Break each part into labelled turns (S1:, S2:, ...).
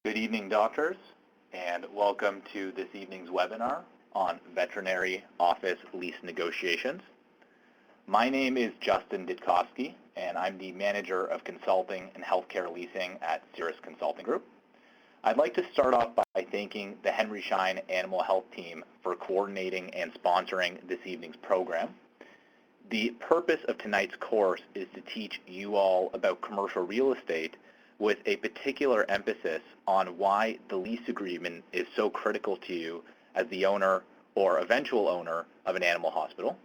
S1: Good evening, doctors, and welcome to this evening's webinar on veterinary office lease negotiations. My name is Justin Ditkovsky, and I'm the Manager of Consulting and Healthcare Leasing at Cirrus Consulting Group. I'd like to start off by thanking the Henry Schein Animal Health Team for coordinating and sponsoring this evening's program. The purpose of tonight's course is to teach you all about commercial real estate with a particular emphasis on why the lease agreement is so critical to you as the owner or eventual owner of an animal hospital.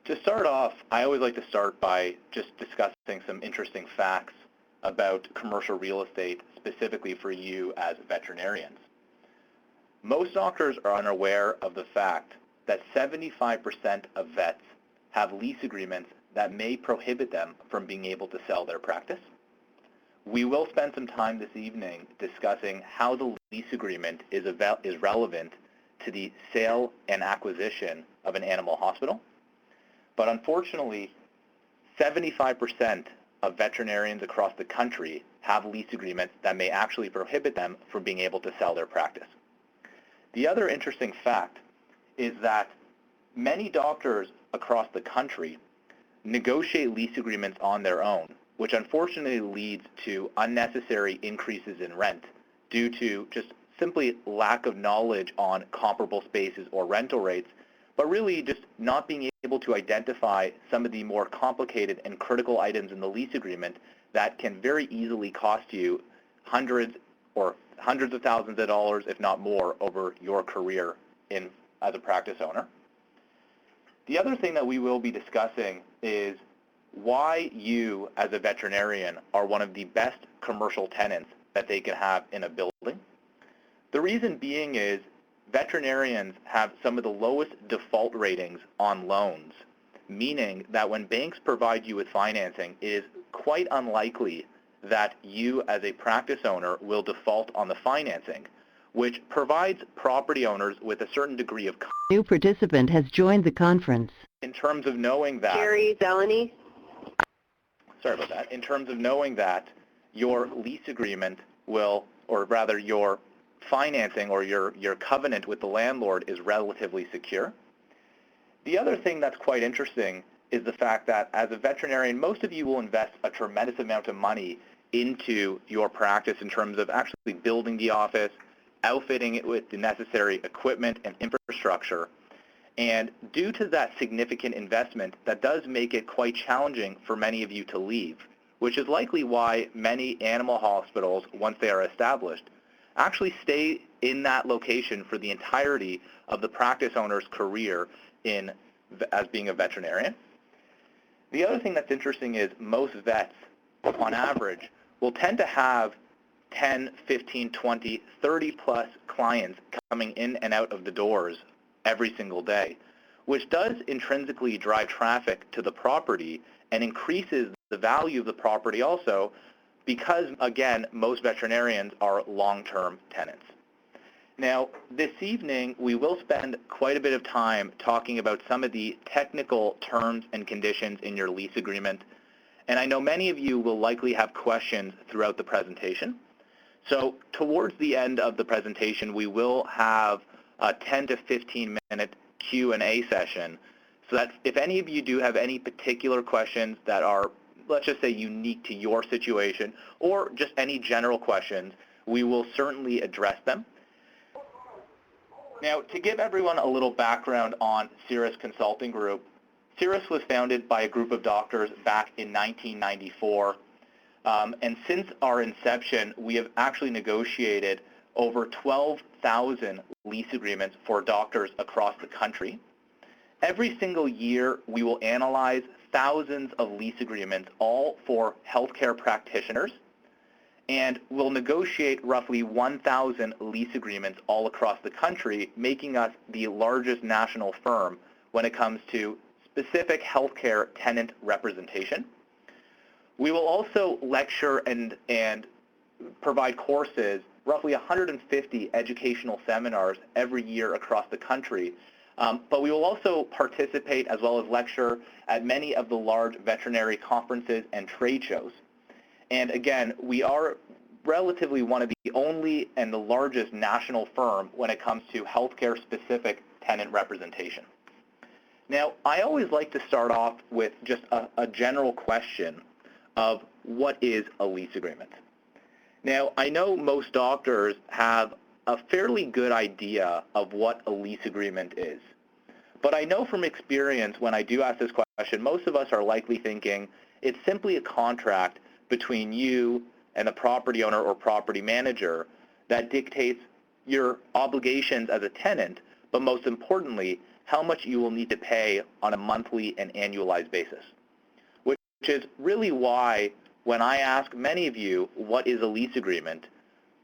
S1: To start off, I always like to start by just discussing some interesting facts about commercial real estate, specifically for you as veterinarians. Most doctors are unaware of the fact that 75% of vets have lease agreements that may prohibit them from being able to sell their practice. We will spend some time this evening discussing how the lease agreement is relevant to the sale and acquisition of an animal hospital. But unfortunately, 75% of veterinarians across the country have lease agreements that may actually prohibit them from being able to sell their practice. The other interesting fact is that many doctors across the country negotiate lease agreements on their own, which unfortunately leads to unnecessary increases in rent due to just simply lack of knowledge on comparable spaces or rental rates, but really just not being able to identify some of the more complicated and critical items in the lease agreement that can very easily cost you hundreds of thousands of dollars, if not more, over your career as a practice owner. The other thing that we will be discussing is why you, as a veterinarian, are one of the best commercial tenants that they can have in a building. The reason being is veterinarians have some of the lowest default ratings on loans, meaning that when banks provide you with financing, it is quite unlikely that you, as a practice owner, will default on the financing, which provides property owners with a certain degree of confidence.
S2: New participant has joined the conference.
S1: In terms of knowing that,
S3: Jerry Zeleny.
S1: Sorry about that. In terms of knowing that your lease agreement will, or rather your financing or your covenant with the landlord is relatively secure. The other thing that's quite interesting is the fact that as a veterinarian, most of you will invest a tremendous amount of money into your practice in terms of actually building the office, outfitting it with the necessary equipment and infrastructure. And due to that significant investment, that does make it quite challenging for many of you to leave, which is likely why many animal hospitals, once they are established, actually stay in that location for the entirety of the practice owner's career as being a veterinarian. The other thing that's interesting is most vets, on average, will tend to have 10, 15, 20, 30 plus clients coming in and out of the doors every single day, which does intrinsically drive traffic to the property and increases the value of the property also because, again, most veterinarians are long-term tenants. Now, this evening, we will spend quite a bit of time talking about some of the technical terms and conditions in your lease agreement, and I know many of you will likely have questions throughout the presentation. So towards the end of the presentation, we will have a 10 to 15 minute Q&A session so that if any of you do have any particular questions that are, let's just say, unique to your situation or just any general questions, we will certainly address them. Now, to give everyone a little background on Cirrus Consulting Group, Cirrus was founded by a group of doctors back in 1994. And since our inception, we have actually negotiated over 12,000 lease agreements for doctors across the country. Every single year, we will analyze thousands of lease agreements, all for healthcare practitioners, and we'll negotiate roughly 1,000 lease agreements all across the country, making us the largest national firm when it comes to specific healthcare tenant representation. We will also lecture and provide courses, roughly 150 educational seminars every year across the country, But we will also participate as well as lecture at many of the large veterinary conferences and trade shows. And again, we are relatively one of the only and the largest national firm when it comes to healthcare-specific tenant representation. Now, I always like to start off with just a general question of what is a lease agreement. Now, I know most doctors have a fairly good idea of what a lease agreement is. But I know from experience when I do ask this question, most of us are likely thinking it's simply a contract between you and the property owner or property manager that dictates your obligations as a tenant, but most importantly, how much you will need to pay on a monthly and annualized basis. Which is really why when I ask many of you what is a lease agreement,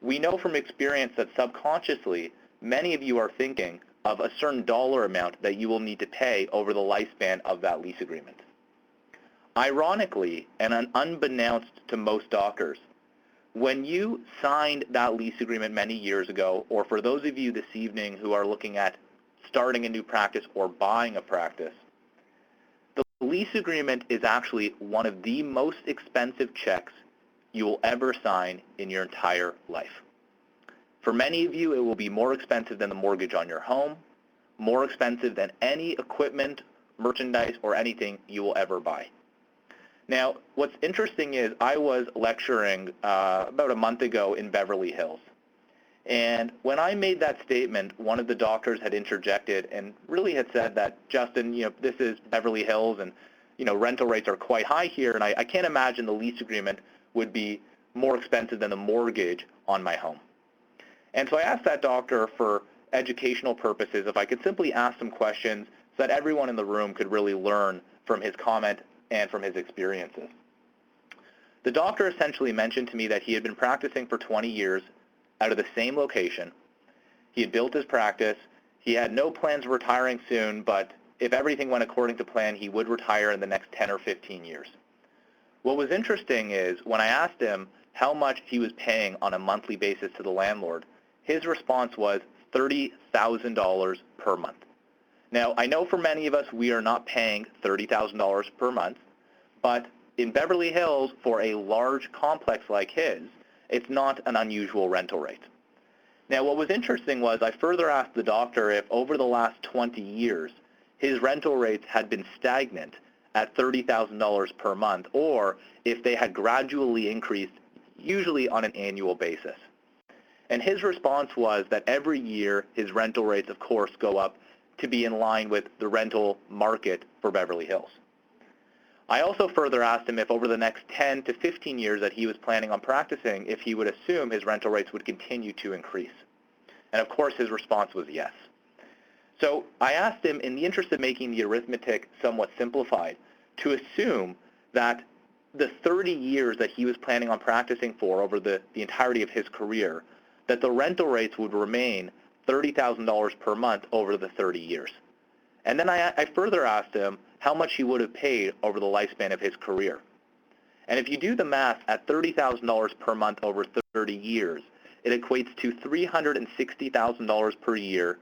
S1: we know from experience that subconsciously many of you are thinking of a certain dollar amount that you will need to pay over the lifespan of that lease agreement. Ironically, and unbeknownst to most doctors, when you signed that lease agreement many years ago, or for those of you this evening who are looking at starting a new practice or buying a practice, the lease agreement is actually one of the most expensive checks you will ever sign in your entire life. For many of you, it will be more expensive than the mortgage on your home, more expensive than any equipment, merchandise, or anything you will ever buy. Now, what's interesting is I was lecturing about a month ago in Beverly Hills. And when I made that statement, one of the doctors had interjected and really had said that, Justin, this is Beverly Hills and, rental rates are quite high here, and I can't imagine the lease agreement would be more expensive than the mortgage on my home. And so I asked that doctor for educational purposes if I could simply ask some questions so that everyone in the room could really learn from his comment and from his experiences. The doctor essentially mentioned to me that he had been practicing for 20 years out of the same location. He had built his practice. He had no plans of retiring soon, but if everything went according to plan, he would retire in the next 10 or 15 years. What was interesting is when I asked him how much he was paying on a monthly basis to the landlord, his response was $30,000 per month. Now, I know for many of us, we are not paying $30,000 per month, but in Beverly Hills, for a large complex like his, it's not an unusual rental rate. Now, what was interesting was I further asked the doctor if over the last 20 years, his rental rates had been stagnant at $30,000 per month, or if they had gradually increased, usually on an annual basis. And his response was that every year, his rental rates, of course, go up to be in line with the rental market for Beverly Hills. I also further asked him if over the next 10 to 15 years that he was planning on practicing, if he would assume his rental rates would continue to increase. And of course, his response was yes. So I asked him, in the interest of making the arithmetic somewhat simplified, to assume that the 30 years that he was planning on practicing for over the entirety of his career, that the rental rates would remain $30,000 per month over the 30 years. And then I further asked him how much he would have paid over the lifespan of his career. And if you do the math at $30,000 per month over 30 years, it equates to $360,000 per year,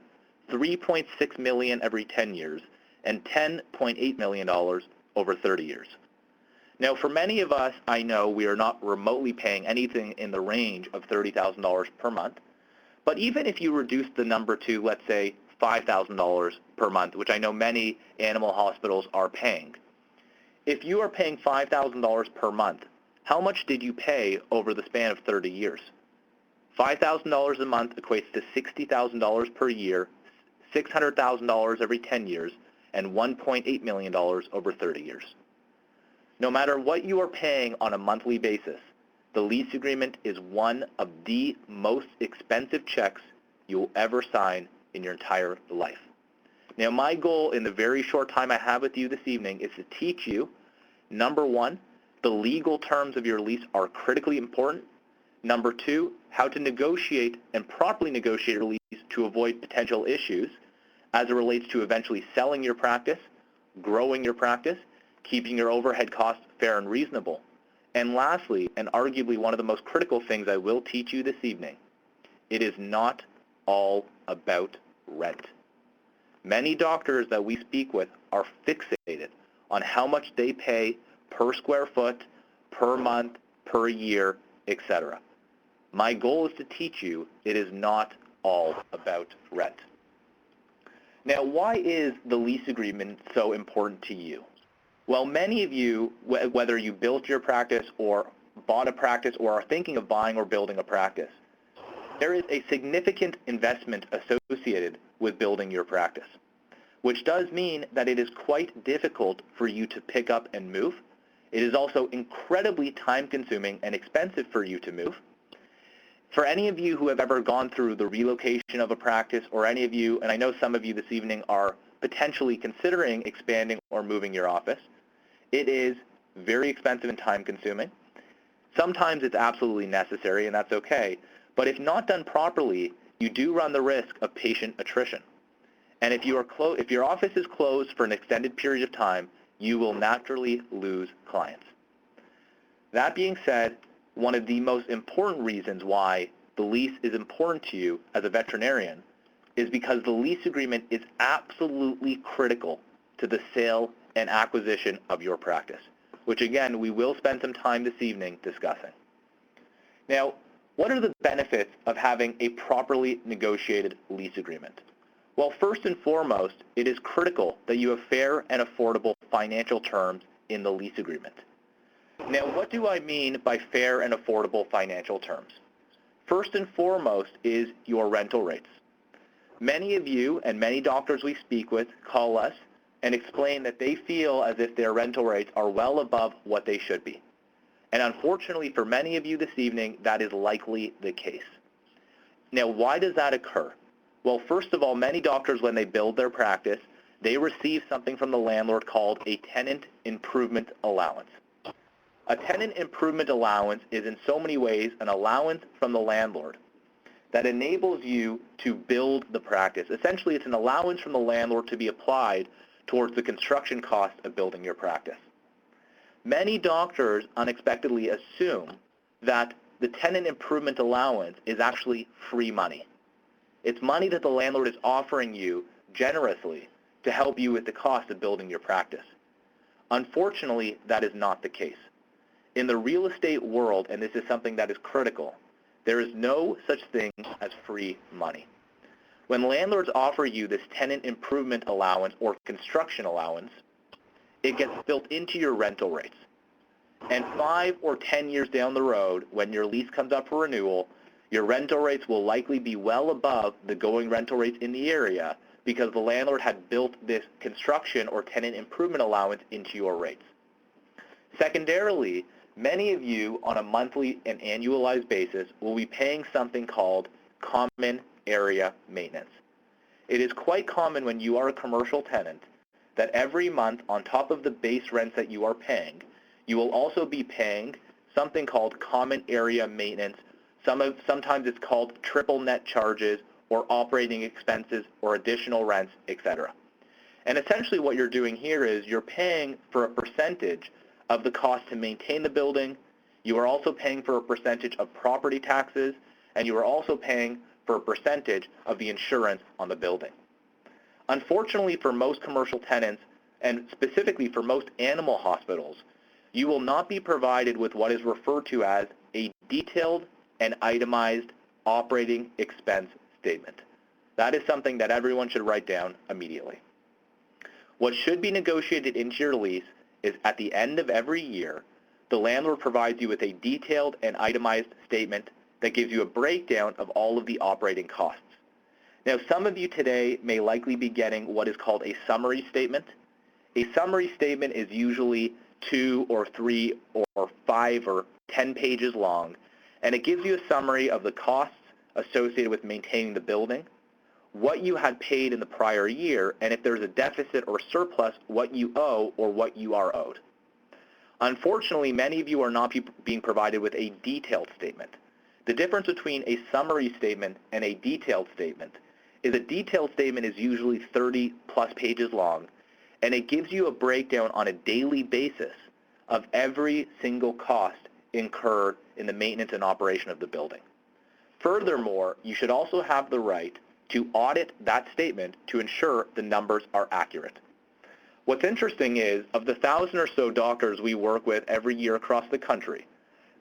S1: $3.6 million every 10 years, and $10.8 million over 30 years. Now, for many of us, I know we are not remotely paying anything in the range of $30,000 per month. But even if you reduce the number to, let's say, $5,000 per month, which I know many animal hospitals are paying, if you are paying $5,000 per month, how much did you pay over the span of 30 years? $5,000 a month equates to $60,000 per year, $600,000 every 10 years, and $1.8 million over 30 years. No matter what you are paying on a monthly basis, the lease agreement is one of the most expensive checks you will ever sign in your entire life. Now, my goal in the very short time I have with you this evening is to teach you, number one, the legal terms of your lease are critically important. Number two, how to negotiate and properly negotiate your lease to avoid potential issues as it relates to eventually selling your practice, growing your practice, keeping your overhead costs fair and reasonable. And lastly, and arguably one of the most critical things I will teach you this evening, it is not all about rent. Many doctors that we speak with are fixated on how much they pay per square foot, per month, per year, etc. My goal is to teach you it is not all about rent. Now, why is the lease agreement so important to you? Well, many of you, whether you built your practice or bought a practice or are thinking of buying or building a practice, there is a significant investment associated with building your practice, which does mean that it is quite difficult for you to pick up and move. It is also incredibly time-consuming and expensive for you to move. For any of you who have ever gone through the relocation of a practice, or any of you, and I know some of you this evening are potentially considering expanding or moving your office, it is very expensive and time-consuming. Sometimes it's absolutely necessary, and that's okay, but if not done properly, you do run the risk of patient attrition. And if your office is closed for an extended period of time, you will naturally lose clients. That being said, one of the most important reasons why the lease is important to you as a veterinarian is because the lease agreement is absolutely critical to the sale and acquisition of your practice, which again, we will spend some time this evening discussing. Now, what are the benefits of having a properly negotiated lease agreement? Well, first and foremost, it is critical that you have fair and affordable financial terms in the lease agreement. Now, what do I mean by fair and affordable financial terms? First and foremost is your rental rates. Many of you and many doctors we speak with call us and explain that they feel as if their rental rates are well above what they should be. And unfortunately for many of you this evening, that is likely the case. Now, why does that occur? Well, first of all, many doctors, when they build their practice, they receive something from the landlord called a tenant improvement allowance. A tenant improvement allowance is in so many ways an allowance from the landlord that enables you to build the practice. Essentially, it's an allowance from the landlord to be applied towards the construction cost of building your practice. Many doctors unexpectedly assume that the tenant improvement allowance is actually free money. It's money that the landlord is offering you generously to help you with the cost of building your practice. Unfortunately, that is not the case. In the real estate world, and this is something that is critical, there is no such thing as free money. When landlords offer you this tenant improvement allowance or construction allowance, it gets built into your rental rates. And 5 or 10 years down the road, when your lease comes up for renewal, your rental rates will likely be well above the going rental rates in the area because the landlord had built this construction or tenant improvement allowance into your rates. Secondarily, many of you on a monthly and annualized basis will be paying something called common area maintenance. It is quite common when you are a commercial tenant that every month on top of the base rents that you are paying, you will also be paying something called common area maintenance. Sometimes it's called triple net charges or operating expenses or additional rents, etc. And essentially what you're doing here is you're paying for a percentage of the cost to maintain the building. You are also paying for a percentage of property taxes, and you are also paying for a percentage of the insurance on the building. Unfortunately for most commercial tenants, and specifically for most animal hospitals, you will not be provided with what is referred to as a detailed and itemized operating expense statement. That is something that everyone should write down immediately. What should be negotiated into your lease is at the end of every year, the landlord provides you with a detailed and itemized statement that gives you a breakdown of all of the operating costs. Now, some of you today may likely be getting what is called a summary statement. A summary statement is usually 2 or 3 or 5 or 10 pages long, and it gives you a summary of the costs associated with maintaining the building, what you had paid in the prior year, and if there's a deficit or surplus, what you owe or what you are owed. Unfortunately, many of you are not being provided with a detailed statement. The difference between a summary statement and a detailed statement is a detailed statement is usually 30 plus pages long, and it gives you a breakdown on a daily basis of every single cost incurred in the maintenance and operation of the building. Furthermore, you should also have the right to audit that statement to ensure the numbers are accurate. What's interesting is, of the 1,000 or so doctors we work with every year across the country,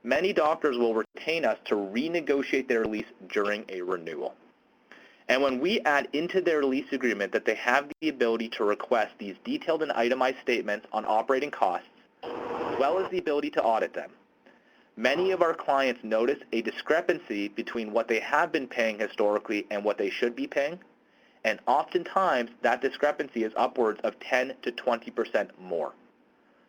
S1: many doctors will retain us to renegotiate their lease during a renewal. And when we add into their lease agreement that they have the ability to request these detailed and itemized statements on operating costs, as well as the ability to audit them, many of our clients notice a discrepancy between what they have been paying historically and what they should be paying, and oftentimes that discrepancy is upwards of 10 to 20% more.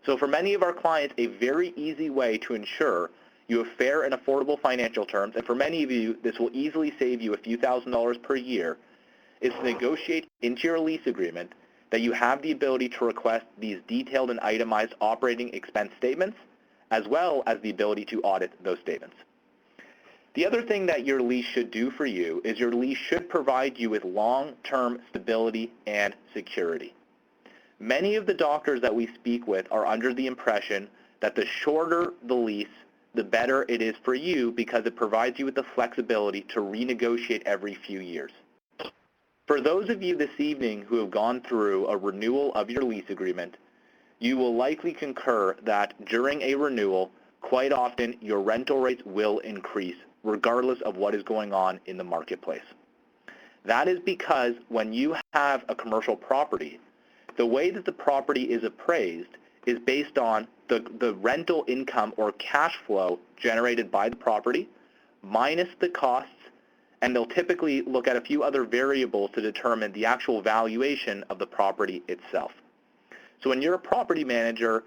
S1: So for many of our clients, a very easy way to ensure you have fair and affordable financial terms, and for many of you, this will easily save you a few $1,000s per year, is to negotiate into your lease agreement that you have the ability to request these detailed and itemized operating expense statements, as well as the ability to audit those statements. The other thing that your lease should do for you is your lease should provide you with long-term stability and security. Many of the doctors that we speak with are under the impression that the shorter the lease, the better it is for you because it provides you with the flexibility to renegotiate every few years. For those of you this evening who have gone through a renewal of your lease agreement, you will likely concur that during a renewal, quite often your rental rates will increase regardless of what is going on in the marketplace. That is because when you have a commercial property, the way that the property is appraised is based on the rental income or cash flow generated by the property minus the costs, and they'll typically look at a few other variables to determine the actual valuation of the property itself. So when you're a property manager,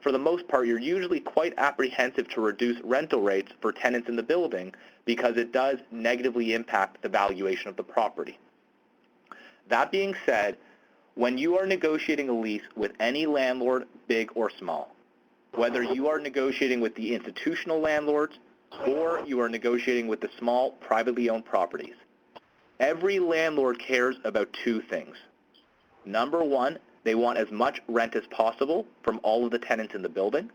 S1: for the most part, you're usually quite apprehensive to reduce rental rates for tenants in the building because it does negatively impact the valuation of the property. That being said, when you are negotiating a lease with any landlord, big or small, whether you are negotiating with the institutional landlords or you are negotiating with the small privately owned properties, every landlord cares about two things. Number one, they want as much rent as possible from all of the tenants in the building.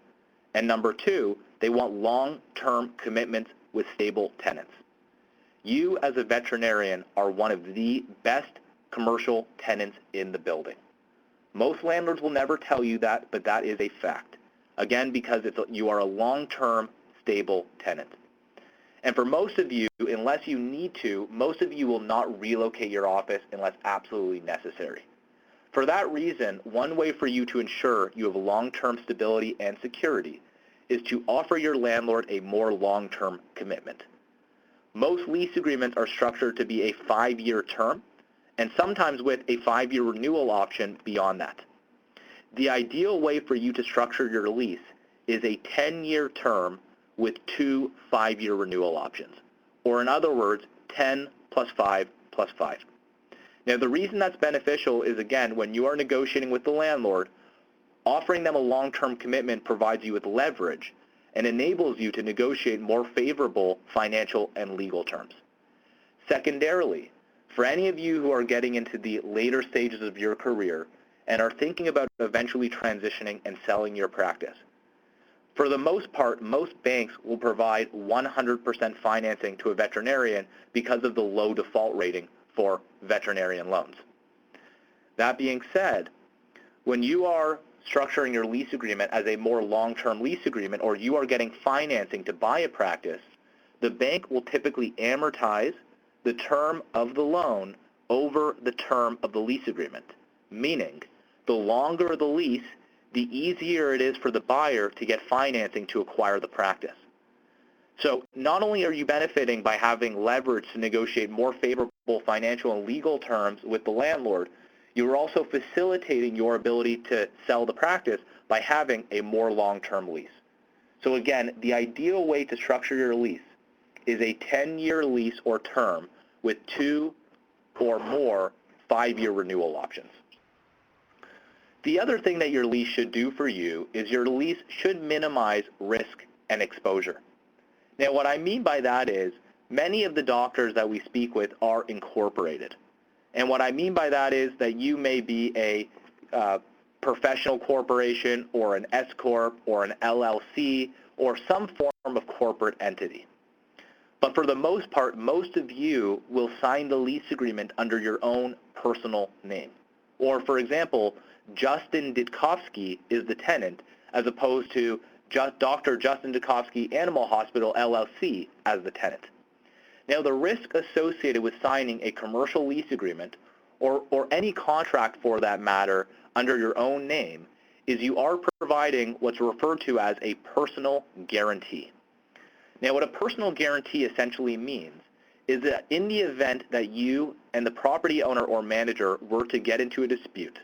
S1: And number two, they want long-term commitments with stable tenants. You as a veterinarian are one of the best commercial tenants in the building. Most landlords will never tell you that, but that is a fact. Again, because you are a long-term, stable tenant. And for most of you, unless you need to, most of you will not relocate your office unless absolutely necessary. For that reason, one way for you to ensure you have long-term stability and security is to offer your landlord a more long-term commitment. Most lease agreements are structured to be a 5-year term, and sometimes with a 5-year renewal option beyond that. The ideal way for you to structure your lease is a 10-year term with 2 5-year renewal options, or in other words, 10 plus 5 plus 5. Now, the reason that's beneficial is, again, when you are negotiating with the landlord, offering them a long-term commitment provides you with leverage and enables you to negotiate more favorable financial and legal terms. Secondarily, for any of you who are getting into the later stages of your career and are thinking about eventually transitioning and selling your practice, for the most part, most banks will provide 100% financing to a veterinarian because of the low default rating for veterinarian loans. That being said, when you are structuring your lease agreement as a more long-term lease agreement, or you are getting financing to buy a practice, the bank will typically amortize the term of the loan over the term of the lease agreement, meaning the longer the lease, the easier it is for the buyer to get financing to acquire the practice. So not only are you benefiting by having leverage to negotiate more favorable financial and legal terms with the landlord, you are also facilitating your ability to sell the practice by having a more long-term lease. So again, the ideal way to structure your lease is a 10-year lease or term with 2 or more 5-year renewal options. The other thing that your lease should do for you is your lease should minimize risk and exposure. Now, what I mean by that is many of the doctors that we speak with are incorporated. And what I mean by that is that you may be a professional corporation or an S-Corp or an LLC or some form of corporate entity. But for the most part, most of you will sign the lease agreement under your own personal name. Or for example, Justin Ditkovsky is the tenant as opposed to Dr. Justin Ditkovsky Animal Hospital LLC as the tenant. Now the risk associated with signing a commercial lease agreement or any contract for that matter under your own name is you are providing what's referred to as a personal guarantee. Now what a personal guarantee essentially means is that in the event that you and the property owner or manager were to get into a dispute,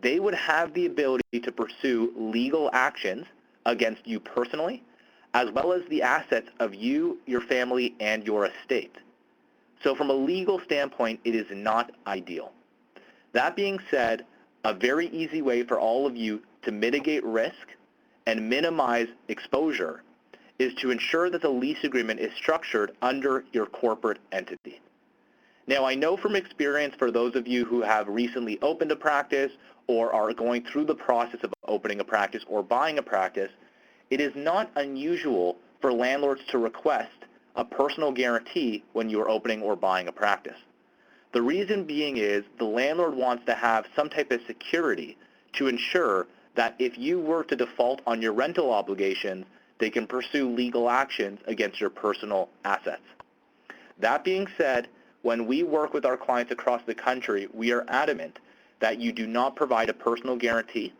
S1: they would have the ability to pursue legal actions against you personally, as well as the assets of you, your family, and your estate. So from a legal standpoint, it is not ideal. That being said, a very easy way for all of you to mitigate risk and minimize exposure is to ensure that the lease agreement is structured under your corporate entity. Now, I know from experience for those of you who have recently opened a practice or are going through the process of opening a practice or buying a practice, it is not unusual for landlords to request a personal guarantee when you are opening or buying a practice. The reason being is the landlord wants to have some type of security to ensure that if you were to default on your rental obligations, they can pursue legal actions against your personal assets. That being said, when we work with our clients across the country, we are adamant that you do not provide a personal guarantee,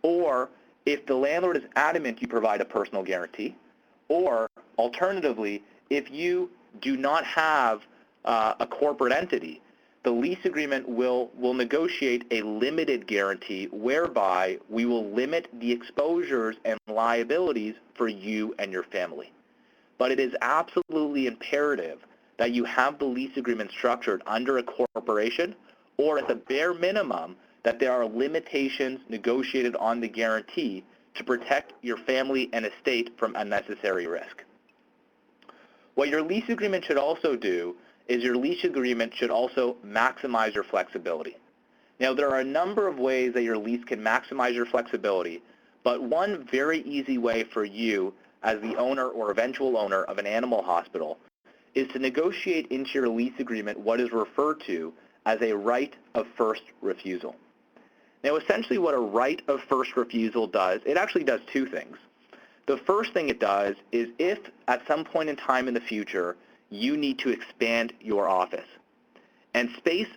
S1: or if the landlord is adamant you provide a personal guarantee, or alternatively, if you do not have a corporate entity, the lease agreement will negotiate a limited guarantee whereby we will limit the exposures and liabilities for you and your family. But it is absolutely imperative that you have the lease agreement structured under a corporation, or at the bare minimum, that there are limitations negotiated on the guarantee to protect your family and estate from unnecessary risk. What your lease agreement should also do is your lease agreement should also maximize your flexibility. Now, there are a number of ways that your lease can maximize your flexibility, but one very easy way for you as the owner or eventual owner of an animal hospital is to negotiate into your lease agreement what is referred to as a right of first refusal. Now, essentially what a right of first refusal does, it actually does two things. The first thing it does is if at some point in time in the future you need to expand your office and space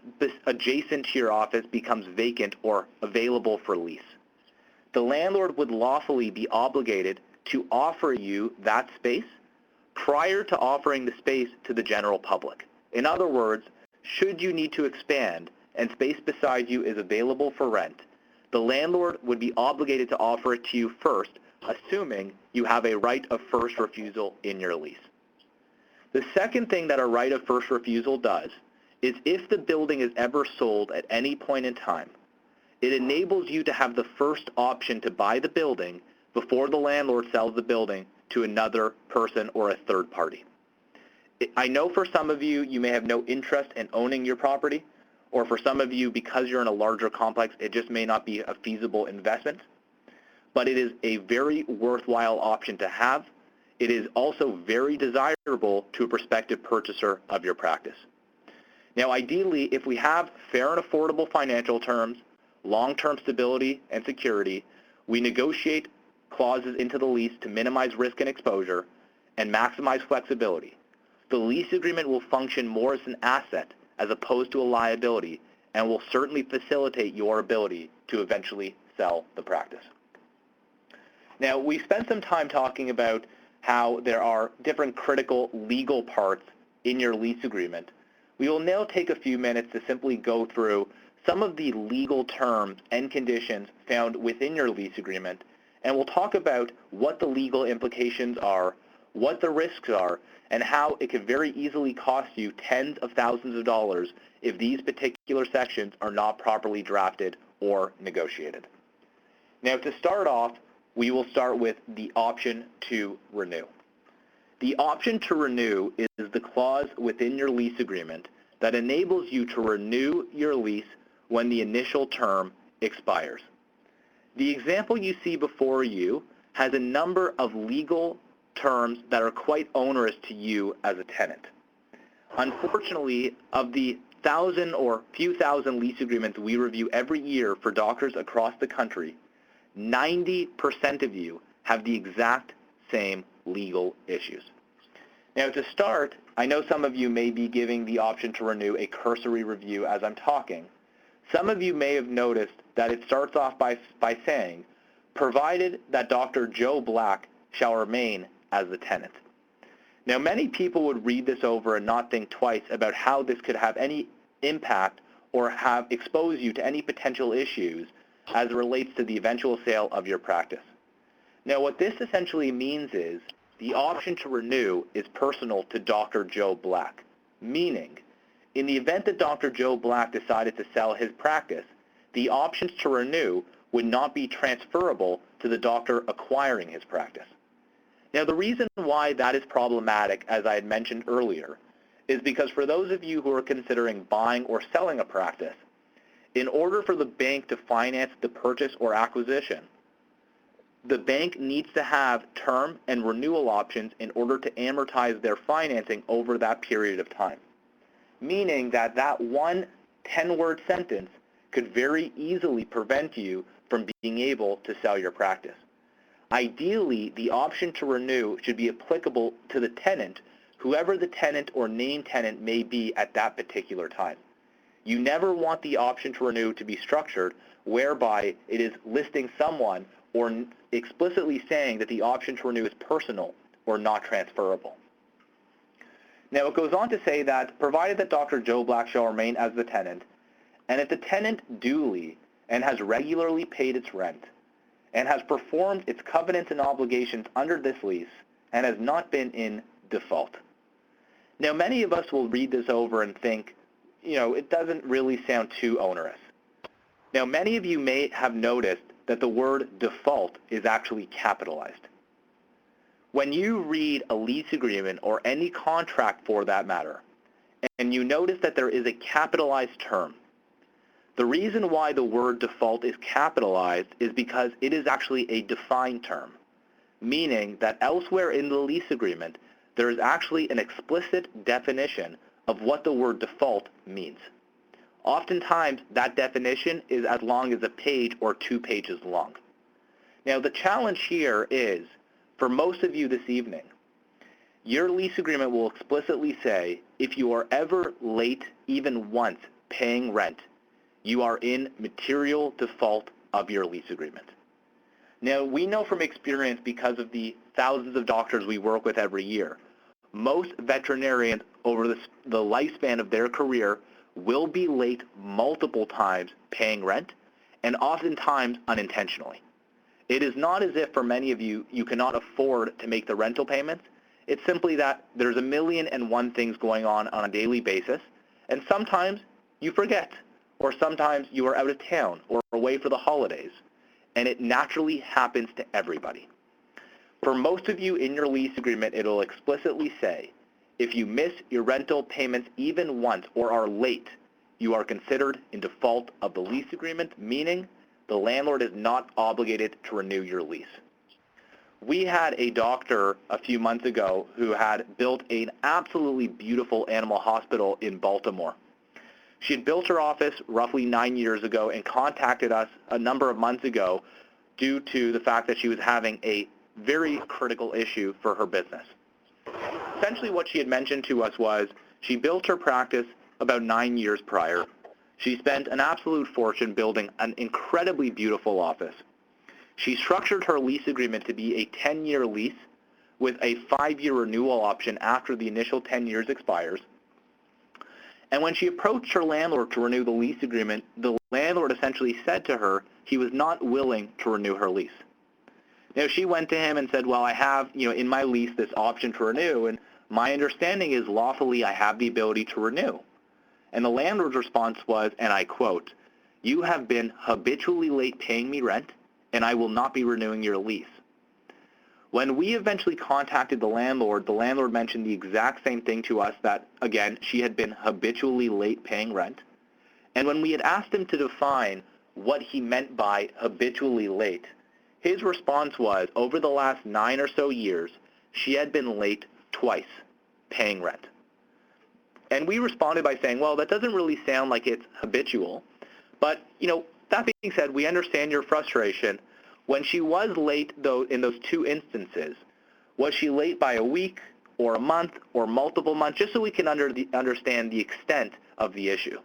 S1: adjacent to your office becomes vacant or available for lease, the landlord would lawfully be obligated to offer you that space prior to offering the space to the general public. In other words, should you need to expand and space beside you is available for rent, the landlord would be obligated to offer it to you first, assuming you have a right of first refusal in your lease. The second thing that a right of first refusal does is if the building is ever sold at any point in time, it enables you to have the first option to buy the building before the landlord sells the building to another person or a third party. I know for some of you, you may have no interest in owning your property, or for some of you, because you're in a larger complex, it just may not be a feasible investment, but it is a very worthwhile option to have. It is also very desirable to a prospective purchaser of your practice. Now, ideally, if we have fair and affordable financial terms, long-term stability and security, we negotiate clauses into the lease to minimize risk and exposure and maximize flexibility. The lease agreement will function more as an asset as opposed to a liability and will certainly facilitate your ability to eventually sell the practice. Now, we spent some time talking about how there are different critical legal parts in your lease agreement. We will now take a few minutes to simply go through some of the legal terms and conditions found within your lease agreement, and we'll talk about what the legal implications are, what the risks are, and how it could very easily cost you tens of thousands of dollars if these particular sections are not properly drafted or negotiated. Now, to start off, we will start with the option to renew. The option to renew is the clause within your lease agreement that enables you to renew your lease when the initial term expires. The example you see before you has a number of legal terms that are quite onerous to you as a tenant. Unfortunately, of the few thousand lease agreements we review every year for doctors across the country, 90% of you have the exact same legal issues. Now, to start, I know some of you may be giving the option to renew a cursory review as I'm talking. Some of you may have noticed that it starts off by saying, provided that Dr. Joe Black shall remain as the tenant. Now, many people would read this over and not think twice about how this could have any impact or expose you to any potential issues as it relates to the eventual sale of your practice. Now, what this essentially means is the option to renew is personal to Dr. Joe Black, meaning in the event that Dr. Joe Black decided to sell his practice, the options to renew would not be transferable to the doctor acquiring his practice. Now, the reason why that is problematic, as I had mentioned earlier, is because for those of you who are considering buying or selling a practice, in order for the bank to finance the purchase or acquisition, the bank needs to have term and renewal options in order to amortize their financing over that period of time. Meaning that that one 10-word sentence could very easily prevent you from being able to sell your practice. Ideally, the option to renew should be applicable to the tenant, whoever the tenant or named tenant may be at that particular time. You never want the option to renew to be structured whereby it is listing someone or explicitly saying that the option to renew is personal or not transferable. Now, it goes on to say that provided that Dr. Joe Black shall remain as the tenant, and if the tenant duly and has regularly paid its rent, and has performed its covenants and obligations under this lease, and has not been in default. Now, many of us will read this over and think, it doesn't really sound too onerous. Now, many of you may have noticed that the word default is actually capitalized. When you read a lease agreement or any contract for that matter, and you notice that there is a capitalized term, the reason why the word default is capitalized is because it is actually a defined term, meaning that elsewhere in the lease agreement, there is actually an explicit definition of what the word default means. Oftentimes, that definition is as long as a page or 2 pages long. Now, the challenge here is, for most of you this evening, your lease agreement will explicitly say, if you are ever late even once paying rent, you are in material default of your lease agreement. Now, we know from experience, because of the thousands of doctors we work with every year, most veterinarians over the lifespan of their career will be late multiple times paying rent, and oftentimes unintentionally. It is not as if for many of you, you cannot afford to make the rental payments. It's simply that there's a million and one things going on a daily basis, and sometimes you forget, or sometimes you are out of town or away for the holidays, and it naturally happens to everybody. For most of you in your lease agreement, it'll explicitly say, if you miss your rental payments even once or are late, you are considered in default of the lease agreement, meaning the landlord is not obligated to renew your lease. We had a doctor a few months ago who had built an absolutely beautiful animal hospital in Baltimore. She had built her office roughly 9 years ago and contacted us a number of months ago due to the fact that she was having a very critical issue for her business. Essentially what she had mentioned to us was she built her practice about 9 years prior. She spent an absolute fortune building an incredibly beautiful office. She structured her lease agreement to be a 10-year lease with a 5-year renewal option after the initial 10 years expires. And when she approached her landlord to renew the lease agreement, the landlord essentially said to her he was not willing to renew her lease. Now, she went to him and said, well, I have, in my lease this option to renew, and my understanding is lawfully I have the ability to renew. And the landlord's response was, and I quote, you have been habitually late paying me rent, and I will not be renewing your lease. When we eventually contacted the landlord mentioned the exact same thing to us, that, again, she had been habitually late paying rent. And when we had asked him to define what he meant by habitually late, his response was, over the last 9 or so years, she had been late twice paying rent. And we responded by saying, well, that doesn't really sound like it's habitual. But, that being said, we understand your frustration. When she was late, though, in those two instances, was she late by a week or a month or multiple months, just so we can understand the extent of the issue?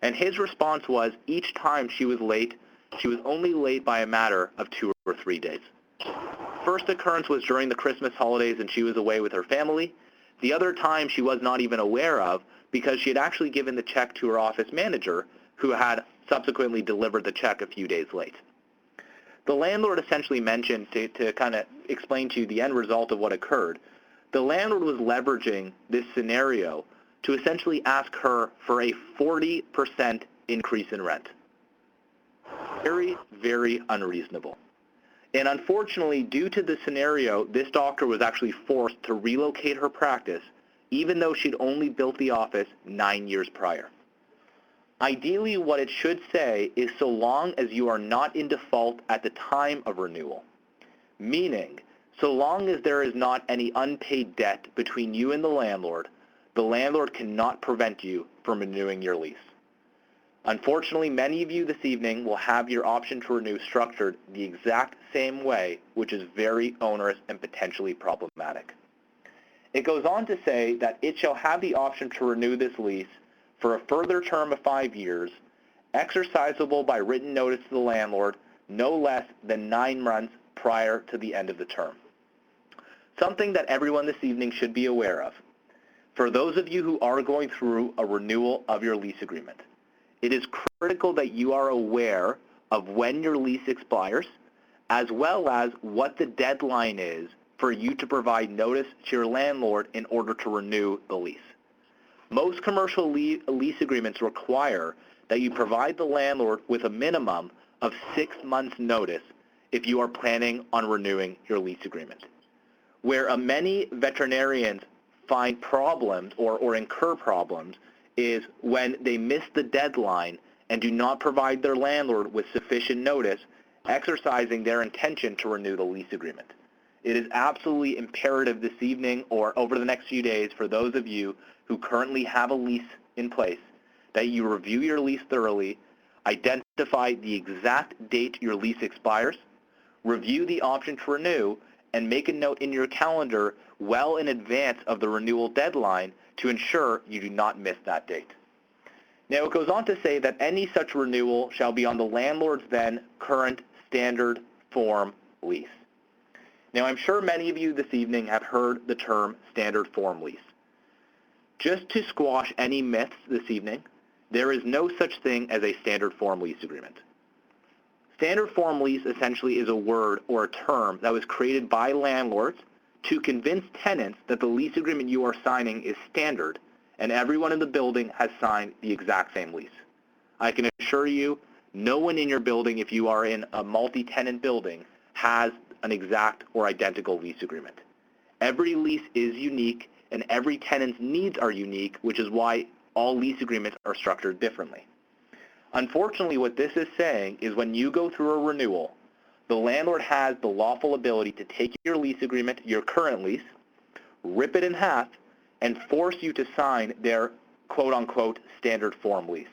S1: And his response was, each time she was late, she was only late by a matter of 2 or 3 days. First occurrence was during the Christmas holidays and she was away with her family. The other time she was not even aware of because she had actually given the check to her office manager, who had subsequently delivered the check a few days late. The landlord essentially mentioned, to kind of explain to you the end result of what occurred, the landlord was leveraging this scenario to essentially ask her for a 40% increase in rent. Very, very unreasonable. And unfortunately, due to the scenario, this doctor was actually forced to relocate her practice, even though she'd only built the office 9 years prior. Ideally, what it should say is so long as you are not in default at the time of renewal, meaning so long as there is not any unpaid debt between you and the landlord cannot prevent you from renewing your lease. Unfortunately, many of you this evening will have your option to renew structured the exact same way, which is very onerous and potentially problematic. It goes on to say that it shall have the option to renew this lease for a further term of 5 years, exercisable by written notice to the landlord no less than 9 months prior to the end of the term. Something that everyone this evening should be aware of. For those of you who are going through a renewal of your lease agreement, it is critical that you are aware of when your lease expires, as well as what the deadline is for you to provide notice to your landlord in order to renew the lease. Most commercial lease agreements require that you provide the landlord with a minimum of 6 months' notice if you are planning on renewing your lease agreement. Where many veterinarians find problems or incur problems is when they miss the deadline and do not provide their landlord with sufficient notice, exercising their intention to renew the lease agreement. It is absolutely imperative this evening or over the next few days for those of you who currently have a lease in place that you review your lease thoroughly, identify the exact date your lease expires, review the option to renew, and make a note in your calendar well in advance of the renewal deadline to ensure you do not miss that date. Now, it goes on to say that any such renewal shall be on the landlord's then current standard form lease. Now, I'm sure many of you this evening have heard the term standard form lease. Just to squash any myths this evening, there is no such thing as a standard form lease agreement. Standard form lease essentially is a word or a term that was created by landlords to convince tenants that the lease agreement you are signing is standard and everyone in the building has signed the exact same lease. I can assure you, no one in your building, if you are in a multi-tenant building, has an exact or identical lease agreement. Every lease is unique and every tenant's needs are unique, which is why all lease agreements are structured differently. Unfortunately, what this is saying is when you go through a renewal, the landlord has the lawful ability to take your lease agreement, your current lease, rip it in half, and force you to sign their quote-unquote standard form lease.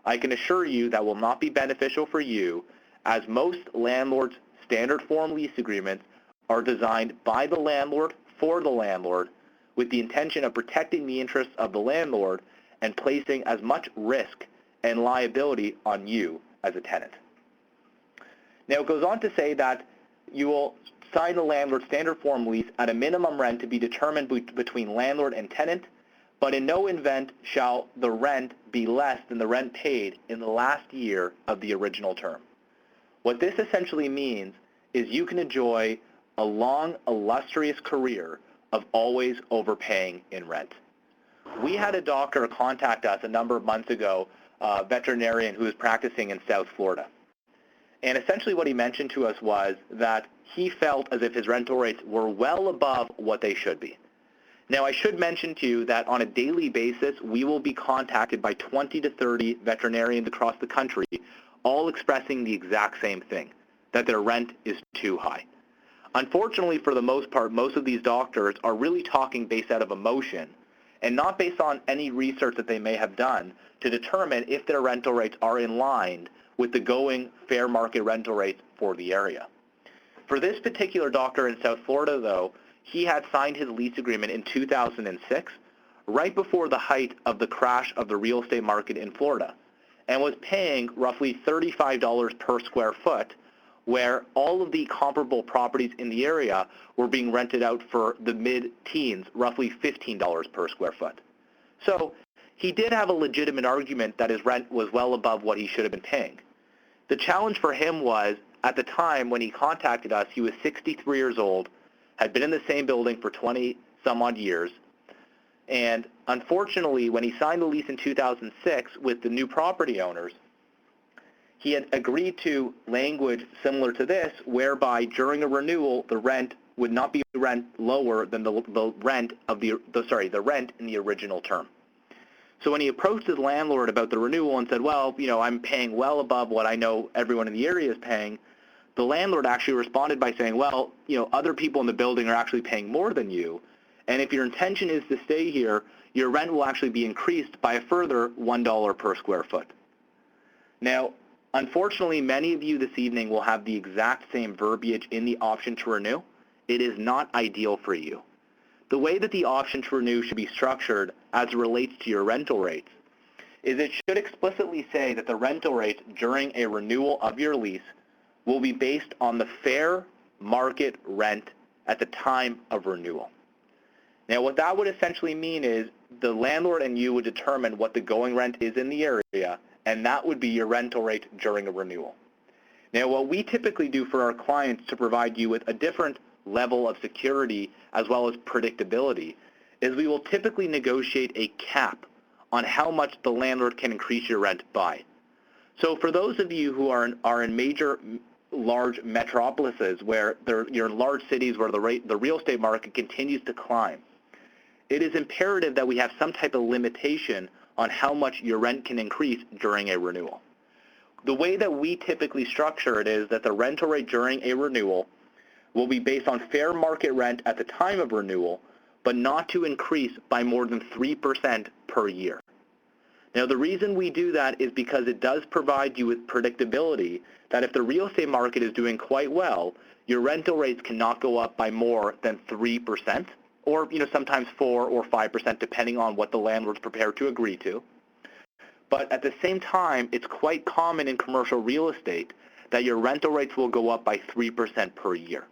S1: I can assure you that will not be beneficial for you, as most landlords' standard form lease agreements are designed by the landlord for the landlord with the intention of protecting the interests of the landlord and placing as much risk and liability on you as a tenant. Now, it goes on to say that you will sign the landlord's standard form lease at a minimum rent to be determined between landlord and tenant, but in no event shall the rent be less than the rent paid in the last year of the original term. What this essentially means is you can enjoy a long, illustrious career of always overpaying in rent. We had a doctor contact us a number of months ago, a veterinarian who was practicing in South Florida. And essentially what he mentioned to us was that he felt as if his rental rates were well above what they should be. Now, I should mention to you that on a daily basis, we will be contacted by 20 to 30 veterinarians across the country, all expressing the exact same thing, that their rent is too high. Unfortunately, for the most part, most of these doctors are really talking based out of emotion and not based on any research that they may have done to determine if their rental rates are in line with the going fair market rental rates for the area. For this particular doctor in South Florida, though, he had signed his lease agreement in 2006, right before the height of the crash of the real estate market in Florida, and was paying roughly $35 per square foot, where all of the comparable properties in the area were being rented out for the mid-teens, roughly $15 per square foot. So he did have a legitimate argument that his rent was well above what he should have been paying. The challenge for him was, at the time when he contacted us, he was 63 years old, had been in the same building for 20 some odd years, and unfortunately, when he signed the lease in 2006 with the new property owners, he had agreed to language similar to this, whereby during a renewal, the rent would not be rent lower than the rent of the rent in the original term. So when he approached his landlord about the renewal and said, well, I'm paying well above what I know everyone in the area is paying, the landlord actually responded by saying, well, other people in the building are actually paying more than you, and if your intention is to stay here, your rent will actually be increased by a further $1 per square foot. Now, unfortunately, many of you this evening will have the exact same verbiage in the option to renew. It is not ideal for you. The way that the option to renew should be structured as it relates to your rental rates is it should explicitly say that the rental rates during a renewal of your lease will be based on the fair market rent at the time of renewal. Now, what that would essentially mean is the landlord and you would determine what the going rent is in the area, and that would be your rental rate during a renewal. Now, what we typically do for our clients to provide you with a different level of security as well as predictability is we will typically negotiate a cap on how much the landlord can increase your rent by. So for those of you who are in major large metropolises where you're in large cities where the real estate market continues to climb, it is imperative that we have some type of limitation on how much your rent can increase during a renewal. The way that we typically structure it is that the rental rate during a renewal will be based on fair market rent at the time of renewal, but not to increase by more than 3% per year. Now, the reason we do that is because it does provide you with predictability that if the real estate market is doing quite well, your rental rates cannot go up by more than 3%, or sometimes 4 or 5%, depending on what the landlord's prepared to agree to. But at the same time, it's quite common in commercial real estate that your rental rates will go up by 3% per year.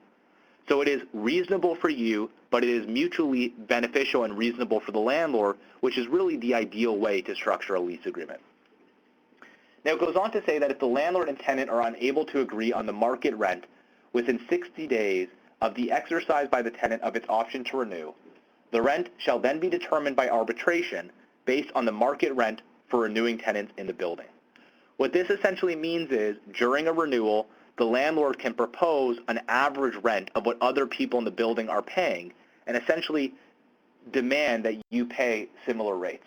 S1: So it is reasonable for you, but it is mutually beneficial and reasonable for the landlord, which is really the ideal way to structure a lease agreement. Now, it goes on to say that if the landlord and tenant are unable to agree on the market rent within 60 days of the exercise by the tenant of its option to renew, the rent shall then be determined by arbitration based on the market rent for renewing tenants in the building. What this essentially means is, during a renewal, the landlord can propose an average rent of what other people in the building are paying and essentially demand that you pay similar rates.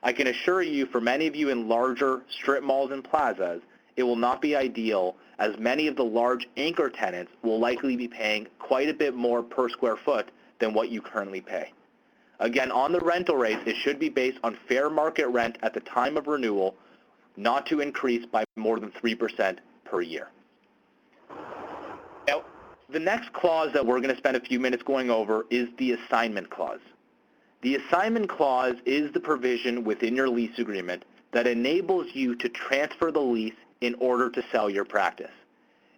S1: I can assure you, for many of you in larger strip malls and plazas, it will not be ideal, as many of the large anchor tenants will likely be paying quite a bit more per square foot than what you currently pay. Again, on the rental rates, it should be based on fair market rent at the time of renewal, not to increase by more than 3% per year. Now, the next clause that we're going to spend a few minutes going over is the assignment clause. The assignment clause is the provision within your lease agreement that enables you to transfer the lease in order to sell your practice.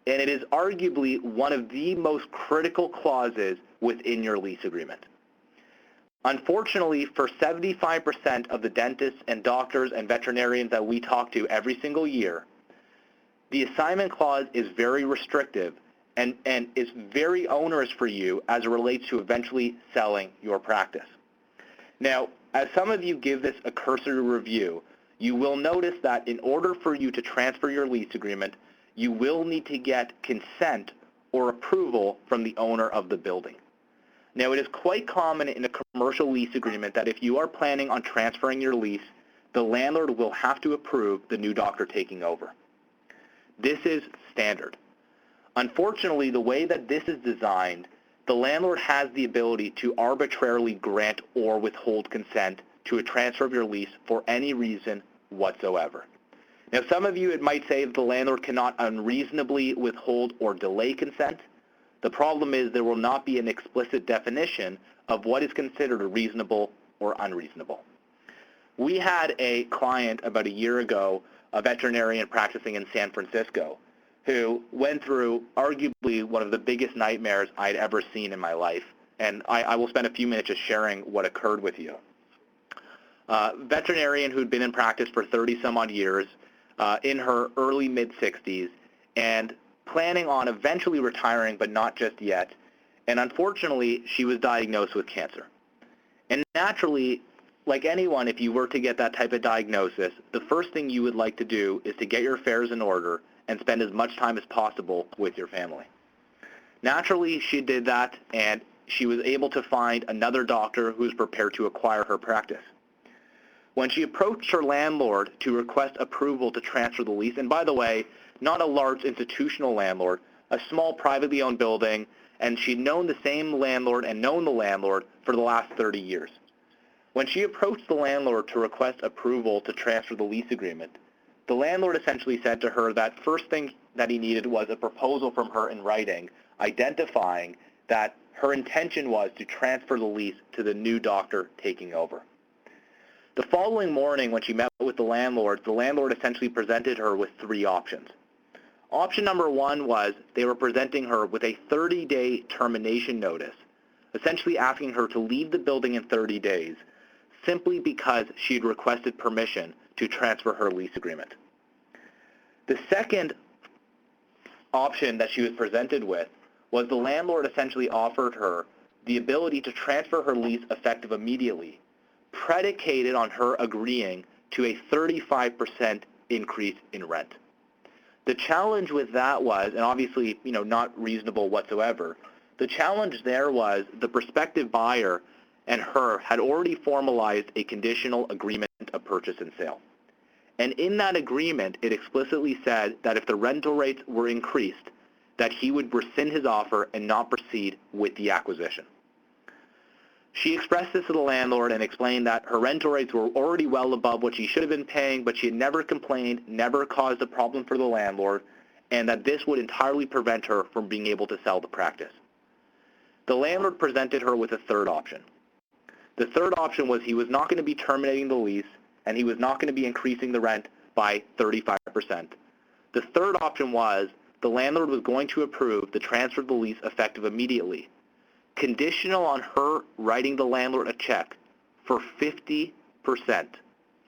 S1: And it is arguably one of the most critical clauses within your lease agreement. Unfortunately, for 75% of the dentists and doctors and veterinarians that we talk to every single year, the assignment clause is very restrictive and is very onerous for you as it relates to eventually selling your practice. Now, as some of you give this a cursory review, you will notice that in order for you to transfer your lease agreement, you will need to get consent or approval from the owner of the building. Now, it is quite common in a commercial lease agreement that if you are planning on transferring your lease, the landlord will have to approve the new doctor taking over. This is standard. Unfortunately, the way that this is designed, the landlord has the ability to arbitrarily grant or withhold consent to a transfer of your lease for any reason whatsoever. Now, some of you, it might say that the landlord cannot unreasonably withhold or delay consent. The problem is there will not be an explicit definition of what is considered reasonable or unreasonable. We had a client about a year ago, a veterinarian practicing in San Francisco, who went through arguably one of the biggest nightmares I'd ever seen in my life. And I will spend a few minutes just sharing what occurred with you. Veterinarian who'd been in practice for 30 some odd years, in her early mid-60s, and planning on eventually retiring, but not just yet. And unfortunately, she was diagnosed with cancer. And naturally, like anyone, if you were to get that type of diagnosis, the first thing you would like to do is to get your affairs in order and spend as much time as possible with your family. Naturally, she did that, and she was able to find another doctor who was prepared to acquire her practice. When she approached her landlord to request approval to transfer the lease, and by the way, not a large institutional landlord, a small privately owned building, and she'd known the same landlord and known the landlord for the last 30 years. When she approached the landlord to request approval to transfer the lease agreement, the landlord essentially said to her that first thing that he needed was a proposal from her in writing, identifying that her intention was to transfer the lease to the new doctor taking over. The following morning, when she met with the landlord essentially presented her with three options. Option number one was they were presenting her with a 30-day termination notice, essentially asking her to leave the building in 30 days, simply because she had requested permission to transfer her lease agreement. The second option that she was presented with was the landlord essentially offered her the ability to transfer her lease effective immediately, predicated on her agreeing to a 35% increase in rent. The challenge with that was, and obviously, not reasonable whatsoever, the challenge there was the prospective buyer and her had already formalized a conditional agreement of purchase and sale. And in that agreement, it explicitly said that if the rental rates were increased, that he would rescind his offer and not proceed with the acquisition. She expressed this to the landlord and explained that her rental rates were already well above what she should have been paying, but she had never complained, never caused a problem for the landlord, and that this would entirely prevent her from being able to sell the practice. The landlord presented her with a third option. The third option was he was not going to be terminating the lease, and he was not going to be increasing the rent by 35%. The third option was the landlord was going to approve the transfer of the lease effective immediately, conditional on her writing the landlord a check for 50%,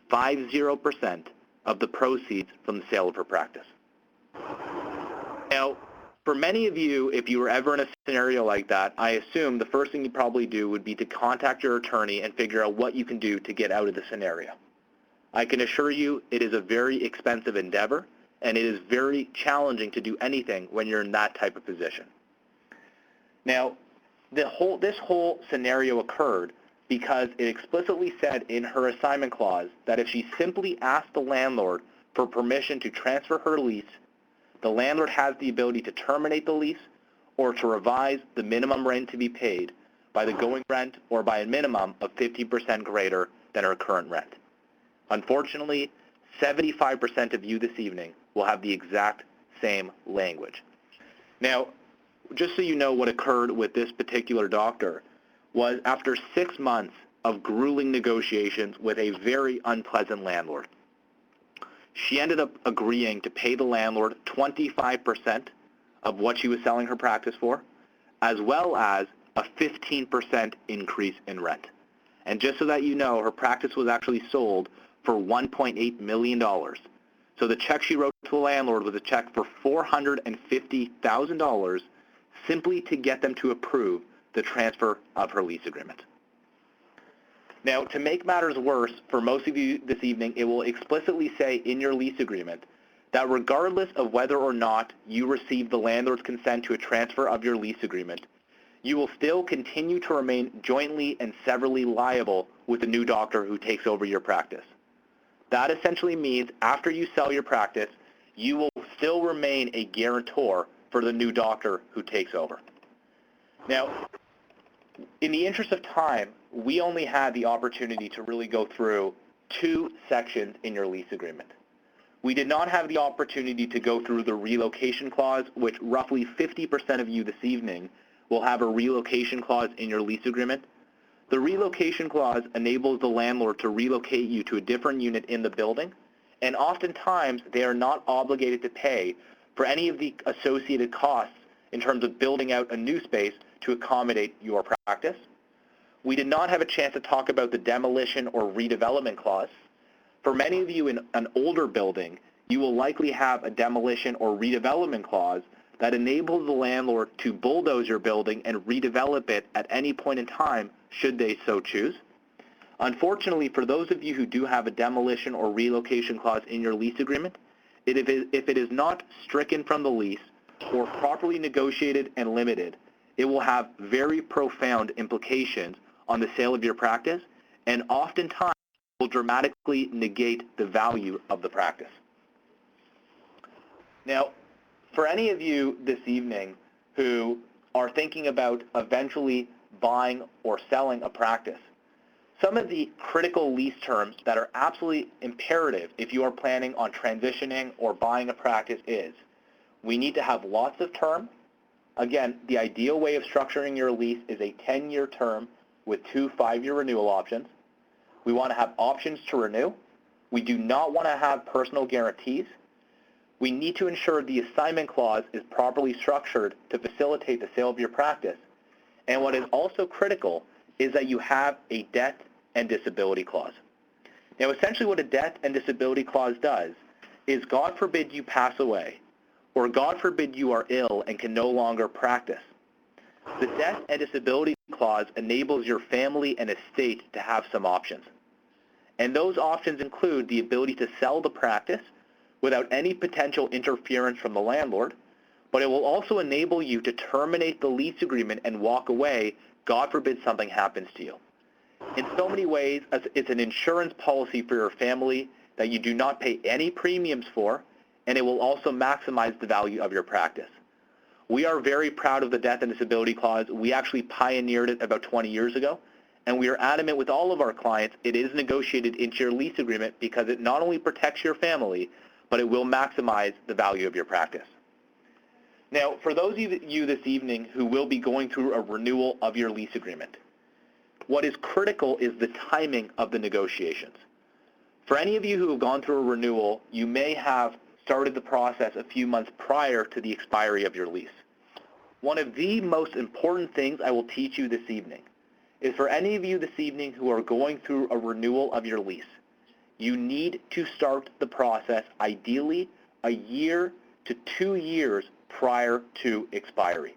S1: 50%, of the proceeds from the sale of her practice. Now, for many of you, if you were ever in a scenario like that, I assume the first thing you'd probably do would be to contact your attorney and figure out what you can do to get out of the scenario. I can assure you it is a very expensive endeavor, and it is very challenging to do anything when you're in that type of position. Now, this whole scenario occurred because it explicitly said in her assignment clause that if she simply asked the landlord for permission to transfer her lease, the landlord has the ability to terminate the lease or to revise the minimum rent to be paid by the going rent or by a minimum of 50% greater than her current rent. Unfortunately, 75% of you this evening will have the exact same language. Now, just so you know what occurred with this particular doctor was after 6 months of grueling negotiations with a very unpleasant landlord, she ended up agreeing to pay the landlord 25% of what she was selling her practice for, as well as a 15% increase in rent. And just so that you know, her practice was actually sold for $1.8 million. So the check she wrote to the landlord was a check for $450,000 simply to get them to approve the transfer of her lease agreement. Now, to make matters worse, for most of you this evening, it will explicitly say in your lease agreement that regardless of whether or not you receive the landlord's consent to a transfer of your lease agreement, you will still continue to remain jointly and severally liable with the new doctor who takes over your practice. That essentially means after you sell your practice, you will still remain a guarantor for the new doctor who takes over. Now, in the interest of time, we only had the opportunity to really go through 2 sections in your lease agreement. We did not have the opportunity to go through the relocation clause, which roughly 50% of you this evening will have a relocation clause in your lease agreement. The relocation clause enables the landlord to relocate you to a different unit in the building, and oftentimes they are not obligated to pay for any of the associated costs in terms of building out a new space to accommodate your practice. We did not have a chance to talk about the demolition or redevelopment clause. For many of you in an older building, you will likely have a demolition or redevelopment clause that enables the landlord to bulldoze your building and redevelop it at any point in time should they so choose. Unfortunately, for those of you who do have a demolition or relocation clause in your lease agreement, if it is not stricken from the lease or properly negotiated and limited, it will have very profound implications on the sale of your practice, and oftentimes will dramatically negate the value of the practice. Now, for any of you this evening who are thinking about eventually buying or selling a practice, some of the critical lease terms that are absolutely imperative if you are planning on transitioning or buying a practice is, we need to have lots of term. Again, the ideal way of structuring your lease is a 10-year term with 2 5-year renewal options. We want to have options to renew. We do not want to have personal guarantees. We need to ensure the assignment clause is properly structured to facilitate the sale of your practice. And what is also critical is that you have a death and disability clause. Now, essentially what a death and disability clause does is, God forbid you pass away, or God forbid you are ill and can no longer practice. The death and disability clause enables your family and estate to have some options. And those options include the ability to sell the practice without any potential interference from the landlord, but it will also enable you to terminate the lease agreement and walk away, God forbid something happens to you. In so many ways, it's an insurance policy for your family that you do not pay any premiums for, and it will also maximize the value of your practice. We are very proud of the death and disability clause. We actually pioneered it about 20 years ago, and we are adamant with all of our clients it is negotiated into your lease agreement because it not only protects your family, but it will maximize the value of your practice. Now, for those of you this evening who will be going through a renewal of your lease agreement, what is critical is the timing of the negotiations. For any of you who have gone through a renewal, you may have started the process a few months prior to the expiry of your lease. One of the most important things I will teach you this evening is, for any of you this evening who are going through a renewal of your lease, you need to start the process ideally a year to 2 years prior to expiry.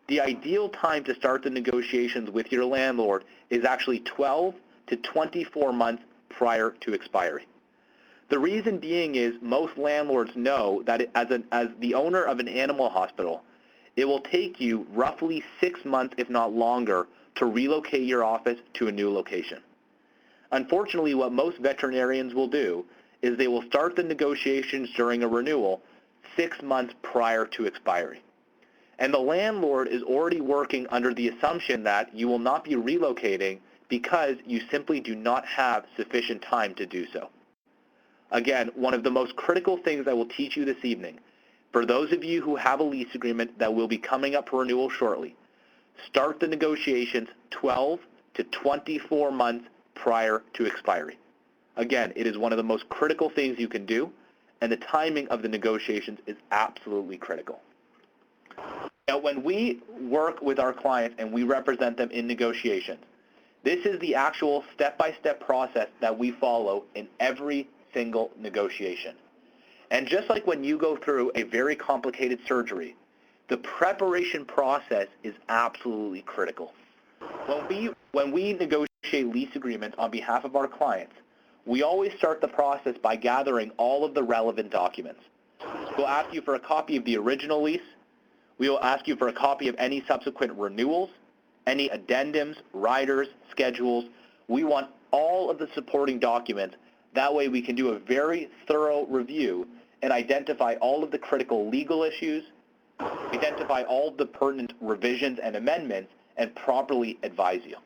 S1: The ideal time to start the negotiations with your landlord is actually 12 to 24 months prior to expiry. The reason being is most landlords know that as the owner of an animal hospital, it will take you roughly 6 months, if not longer, to relocate your office to a new location. Unfortunately, what most veterinarians will do is they will start the negotiations during a renewal 6 months prior to expiry. And the landlord is already working under the assumption that you will not be relocating because you simply do not have sufficient time to do so. Again, one of the most critical things I will teach you this evening, for those of you who have a lease agreement that will be coming up for renewal shortly, start the negotiations 12 to 24 months prior to expiry. Again, it is one of the most critical things you can do, and the timing of the negotiations is absolutely critical. Now, when we work with our clients and we represent them in negotiations, this is the actual step-by-step process that we follow in every single negotiation. And just like when you go through a very complicated surgery, the preparation process is absolutely critical. When we negotiate lease agreements on behalf of our clients, we always start the process by gathering all of the relevant documents. We'll ask you for a copy of the original lease. We will ask you for a copy of any subsequent renewals, any addendums, riders, schedules. We want all of the supporting documents. That way we can do a very thorough review and identify all of the critical legal issues, identify all of the pertinent revisions and amendments, and properly advise you.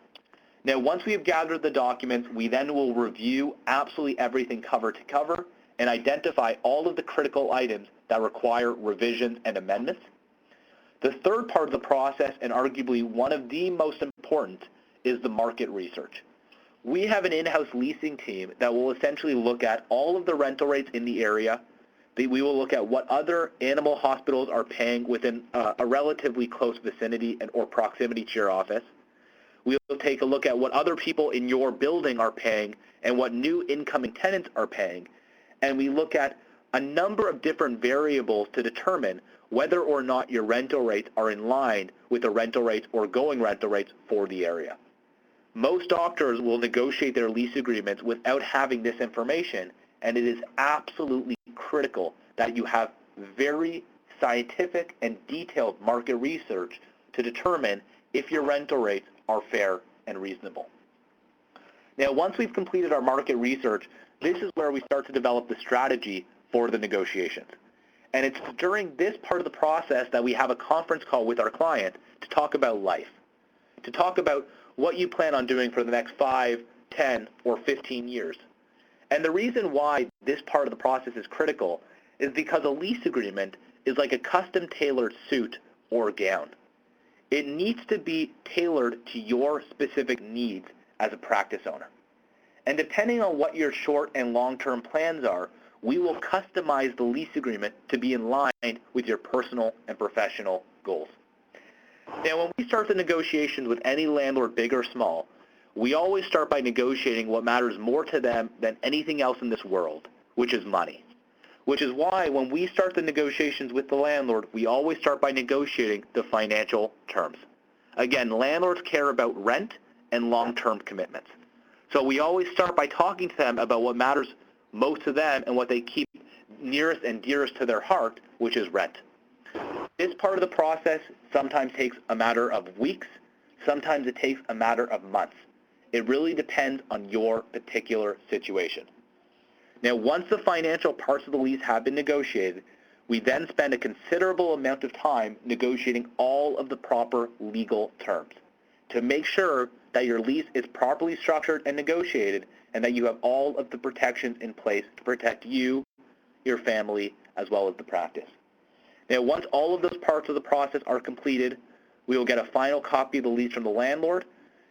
S1: Now, once we have gathered the documents, we then will review absolutely everything cover to cover and identify all of the critical items that require revisions and amendments. The third part of the process, and arguably one of the most important, is the market research. We have an in-house leasing team that will essentially look at all of the rental rates in the area. We will look at what other animal hospitals are paying within a relatively close vicinity and or proximity to your office. We will take a look at what other people in your building are paying and what new incoming tenants are paying. And we look at a number of different variables to determine whether or not your rental rates are in line with the rental rates or going rental rates for the area. Most doctors will negotiate their lease agreements without having this information, and it is absolutely critical that you have very scientific and detailed market research to determine if your rental rates are fair and reasonable. Now, once we've completed our market research, this is where we start to develop the strategy for the negotiations. And it's during this part of the process that we have a conference call with our client to talk about life, to talk about what you plan on doing for the next 5, 10, or 15 years. And the reason why this part of the process is critical is because a lease agreement is like a custom-tailored suit or gown. It needs to be tailored to your specific needs as a practice owner. And depending on what your short and long-term plans are, we will customize the lease agreement to be in line with your personal and professional goals. Now, when we start the negotiations with any landlord, big or small, we always start by negotiating what matters more to them than anything else in this world, which is money. Which is why when we start the negotiations with the landlord, we always start by negotiating the financial terms. Again, landlords care about rent and long-term commitments. So we always start by talking to them about what matters most to them and what they keep nearest and dearest to their heart, which is rent. This part of the process sometimes takes a matter of weeks, sometimes it takes a matter of months. It really depends on your particular situation. Now, once the financial parts of the lease have been negotiated, we then spend a considerable amount of time negotiating all of the proper legal terms to make sure that your lease is properly structured and negotiated and that you have all of the protections in place to protect you, your family, as well as the practice. Now, once all of those parts of the process are completed, we will get a final copy of the lease from the landlord.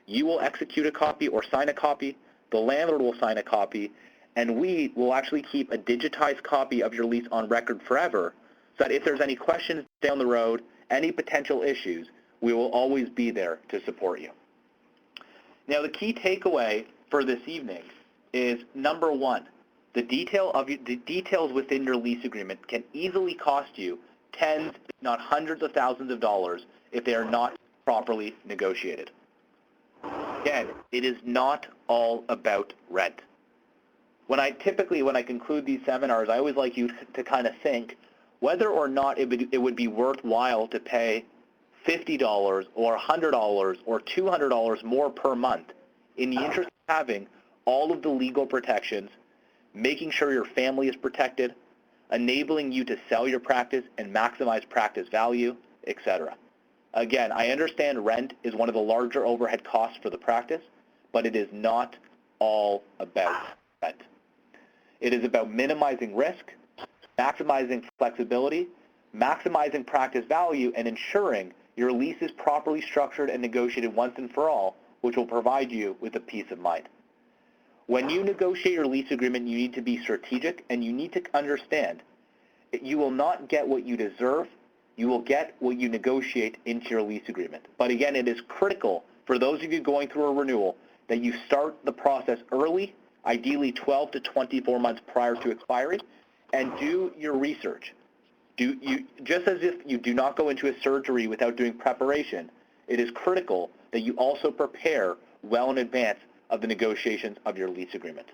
S1: You will execute a copy or sign a copy. The landlord will sign a copy. And we will actually keep a digitized copy of your lease on record forever so that if there's any questions down the road, any potential issues, we will always be there to support you. Now, the key takeaway for this evening is, number one, the details within your lease agreement can easily cost you tens, if not hundreds of thousands of dollars if they are not properly negotiated. Again, it is not all about rent. When I conclude these seminars, I always like you to kind of think whether or not it would be worthwhile to pay $50 or $100 or $200 more per month in the interest of having all of the legal protections, making sure your family is protected, enabling you to sell your practice and maximize practice value, etc. Again, I understand rent is one of the larger overhead costs for the practice, but it is not all about rent. It is about minimizing risk, maximizing flexibility, maximizing practice value, and ensuring your lease is properly structured and negotiated once and for all, which will provide you with a peace of mind. When you negotiate your lease agreement, you need to be strategic and you need to understand that you will not get what you deserve, you will get what you negotiate into your lease agreement. But again, it is critical for those of you going through a renewal that you start the process early, ideally 12 to 24 months prior to expiry, and do your research. Just as if you do not go into a surgery without doing preparation, it is critical that you also prepare well in advance of the negotiations of your lease agreement.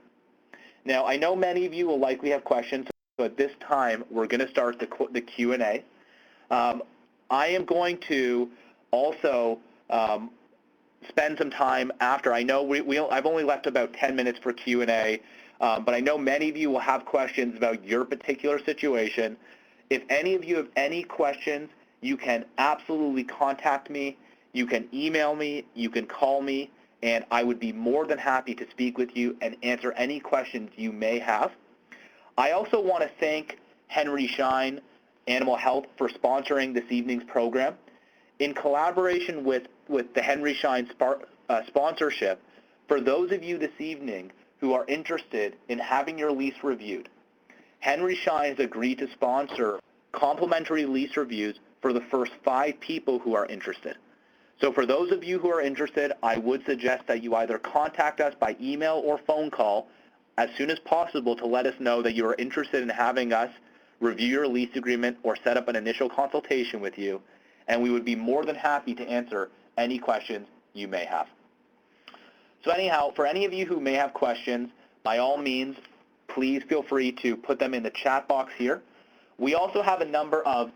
S1: Now, I know many of you will likely have questions, so at this time, we're going to start the Q&A. I am going to also spend some time after. I know I've only left about 10 minutes for Q&A, but I know many of you will have questions about your particular situation. If any of you have any questions, you can absolutely contact me. You can email me, you can call me, and I would be more than happy to speak with you and answer any questions you may have. I also want to thank Henry Schein Animal Health for sponsoring this evening's program. In collaboration with the Henry Schein sponsorship, for those of you this evening who are interested in having your lease reviewed, Henry Schein has agreed to sponsor complimentary lease reviews for the first 5 people who are interested. So for those of you who are interested, I would suggest that you either contact us by email or phone call as soon as possible to let us know that you are interested in having us review your lease agreement or set up an initial consultation with you, and we would be more than happy to answer any questions you may have. So anyhow, for any of you who may have questions, by all means, please feel free to put them in the chat box here. We also have a number of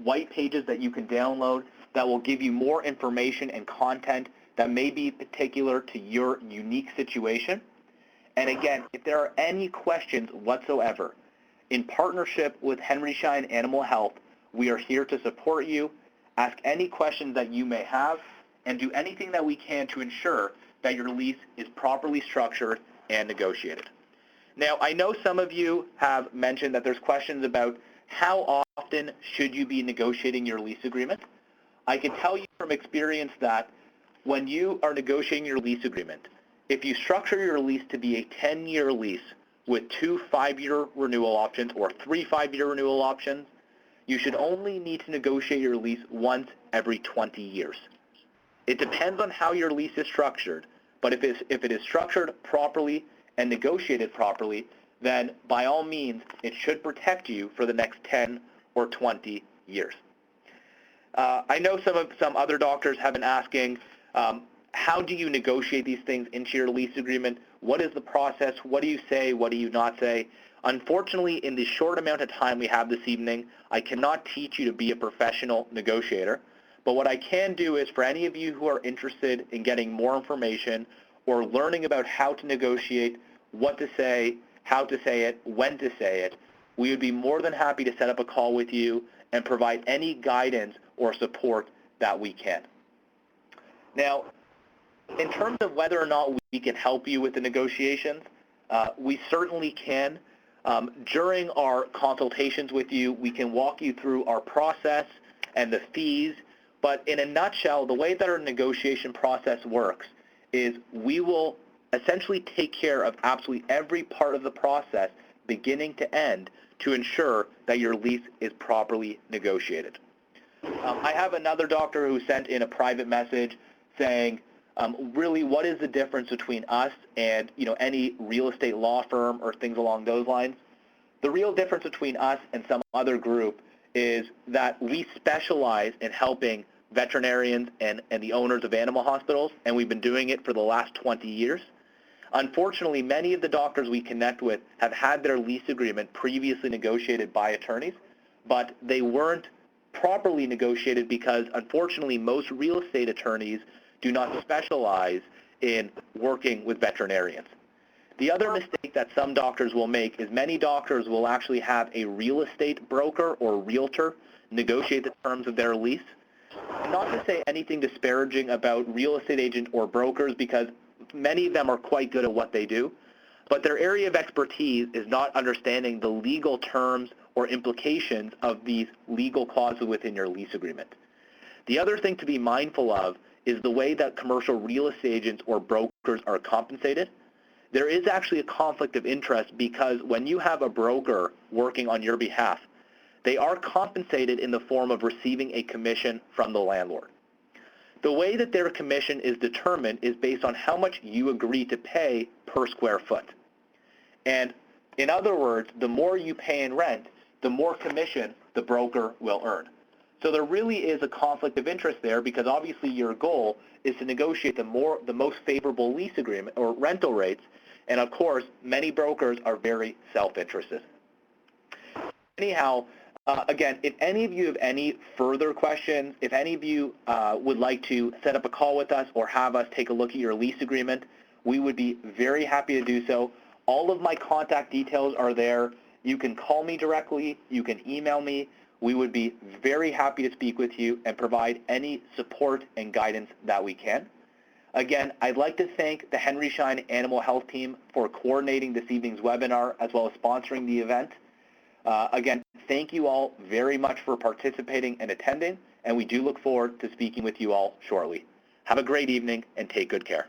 S1: white pages that you can download that will give you more information and content that may be particular to your unique situation. And again, if there are any questions whatsoever, in partnership with Henry Schein Animal Health, we are here to support you, ask any questions that you may have, and do anything that we can to ensure that your lease is properly structured and negotiated. Now, I know some of you have mentioned that there's questions about how often should you be negotiating your lease agreement. I can tell you from experience that when you are negotiating your lease agreement, if you structure your lease to be a 10-year lease with 2 5-year renewal options or 3 5-year renewal options, you should only need to negotiate your lease once every 20 years. It depends on how your lease is structured, but if it is structured properly and negotiated properly, then by all means, it should protect you for the next 10 or 20 years. I know some other doctors have been asking, how do you negotiate these things into your lease agreement? What is the process? What do you say? What do you not say? Unfortunately, in the short amount of time we have this evening, I cannot teach you to be a professional negotiator. But what I can do is for any of you who are interested in getting more information or learning about how to negotiate, what to say, how to say it, when to say it, we would be more than happy to set up a call with you and provide any guidance or support that we can. Now, in terms of whether or not we can help you with the negotiations, we certainly can. During our consultations with you, we can walk you through our process and the fees, but in a nutshell, the way that our negotiation process works is we will essentially take care of absolutely every part of the process, beginning to end, to ensure that your lease is properly negotiated. I have another doctor who sent in a private message saying, really, what is the difference between us and any real estate law firm or things along those lines? The real difference between us and some other group is that we specialize in helping veterinarians and the owners of animal hospitals, and we've been doing it for the last 20 years. Unfortunately, many of the doctors we connect with have had their lease agreement previously negotiated by attorneys, but they weren't properly negotiated because, unfortunately, most real estate attorneys do not specialize in working with veterinarians. The other mistake that some doctors will make is many doctors will actually have a real estate broker or realtor negotiate the terms of their lease. And not to say anything disparaging about real estate agents or brokers, because many of them are quite good at what they do, but their area of expertise is not understanding the legal terms or implications of these legal clauses within your lease agreement. The other thing to be mindful of is the way that commercial real estate agents or brokers are compensated. There is actually a conflict of interest because when you have a broker working on your behalf, they are compensated in the form of receiving a commission from the landlord. The way that their commission is determined is based on how much you agree to pay per square foot. And in other words, the more you pay in rent, the more commission the broker will earn. So there really is a conflict of interest there because obviously your goal is to negotiate the most favorable lease agreement or rental rates, and of course, many brokers are very self-interested. Anyhow, again, if any of you have any further questions, if any of you would like to set up a call with us or have us take a look at your lease agreement, we would be very happy to do so. All of my contact details are there. You can call me directly. You can email me. We would be very happy to speak with you and provide any support and guidance that we can. Again, I'd like to thank the Henry Schein Animal Health team for coordinating this evening's webinar as well as sponsoring the event. Again, thank you all very much for participating and attending, and we do look forward to speaking with you all shortly. Have a great evening and take good care.